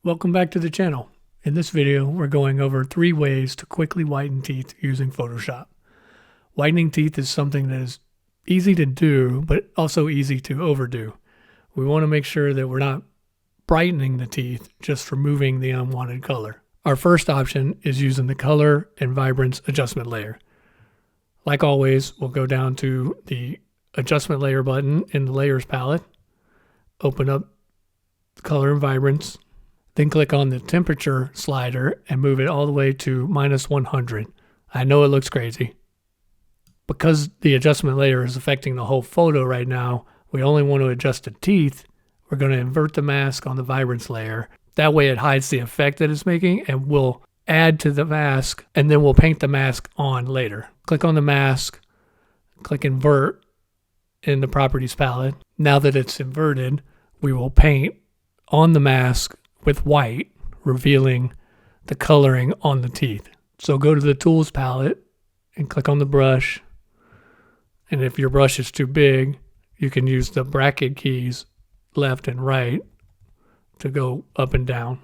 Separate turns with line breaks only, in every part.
Welcome back to the channel. In this video, we're going over 3 ways to quickly whiten teeth using Photoshop. Whitening teeth is something that is easy to do, but also easy to overdo. We want to make sure that we're not brightening the teeth, just removing the unwanted color. Our first option is using the color and vibrance adjustment layer. Like always, we'll go down to the adjustment layer button in the layers palette, open up color and vibrance, then click on the temperature slider and move it all the way to -100. I know it looks crazy. Because the adjustment layer is affecting the whole photo right now, we only want to adjust the teeth. We're going to invert the mask on the vibrance layer. That way it hides the effect that it's making, and we'll add to the mask, and then we'll paint the mask on later. Click on the mask, click invert in the properties palette. Now that it's inverted, we will paint on the mask with white, revealing the coloring on the teeth. So go to the tools palette and click on the brush. And if your brush is too big, you can use the bracket keys left and right to go up and down.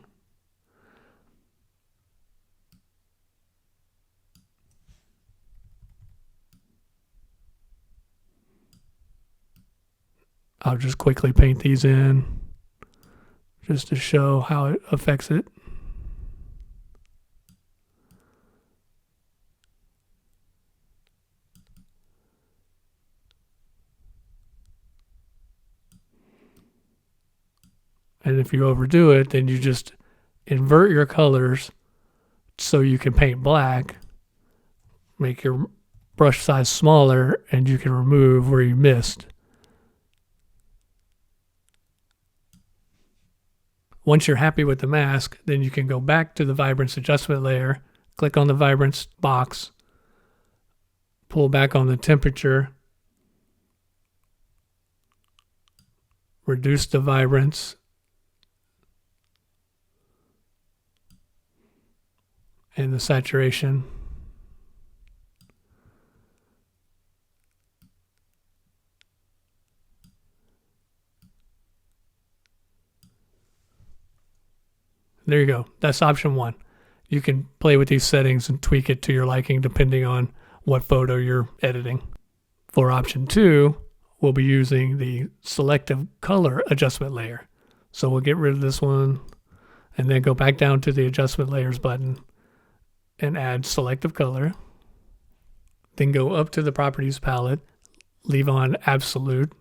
I'll just quickly paint these in just to show how it affects it. And if you overdo it, then you just invert your colors so you can paint black, make your brush size smaller, and you can remove where you missed. Once you're happy with the mask, then you can go back to the vibrance adjustment layer, click on the vibrance box, pull back on the temperature, reduce the vibrance, and the saturation. There you go. That's option 1. You can play with these settings and tweak it to your liking depending on what photo you're editing. For option 2, we'll be using the selective color adjustment layer. So we'll get rid of this one and then go back down to the adjustment layers button and add selective color. Then go up to the properties palette, leave on absolute.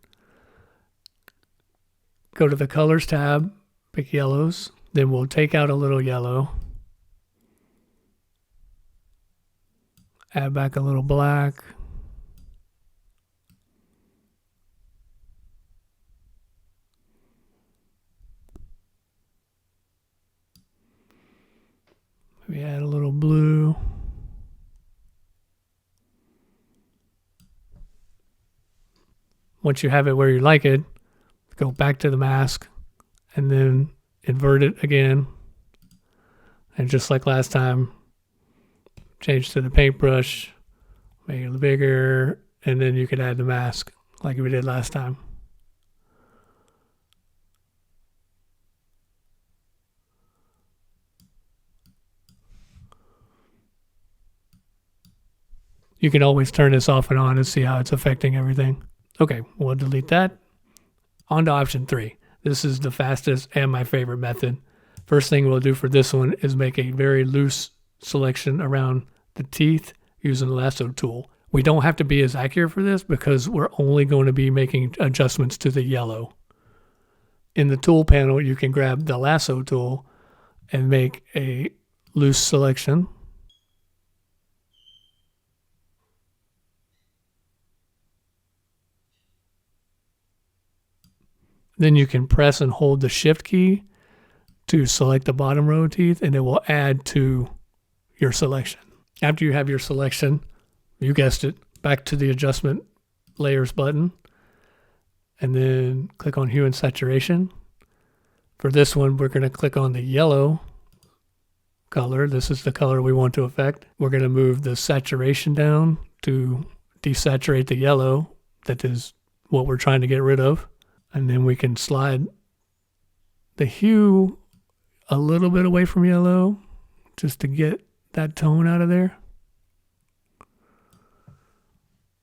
Go to the colors tab, pick yellows. Then we'll take out a little yellow, add back a little black, maybe add a little blue. Once you have it where you like it, go back to the mask and then invert it again, and just like last time, change to the paintbrush, make it bigger, and then you can add the mask like we did last time. You can always turn this off and on and see how it's affecting everything. Okay, we'll delete that. On to option 3. This is the fastest and my favorite method. First thing we'll do for this one is make a very loose selection around the teeth using the lasso tool. We don't have to be as accurate for this because we're only going to be making adjustments to the yellow. In the tool panel, you can grab the lasso tool and make a loose selection. Then you can press and hold the shift key to select the bottom row of teeth, and it will add to your selection. After you have your selection, you guessed it, back to the adjustment layers button, and then click on hue and saturation. For this one, we're going to click on the yellow color. This is the color we want to affect. We're going to move the saturation down to desaturate the yellow. That is what we're trying to get rid of. And then we can slide the hue a little bit away from yellow just to get that tone out of there.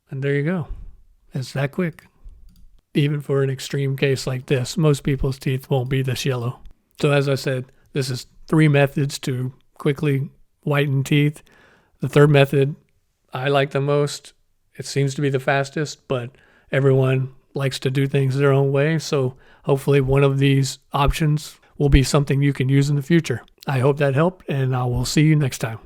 And there you go. It's that quick. Even for an extreme case like this, most people's teeth won't be this yellow. So as I said, this is 3 methods to quickly whiten teeth. The third method I like the most. It seems to be the fastest, but everyone likes to do things their own way. So hopefully one of these options will be something you can use in the future. I hope that helped, and I will see you next time.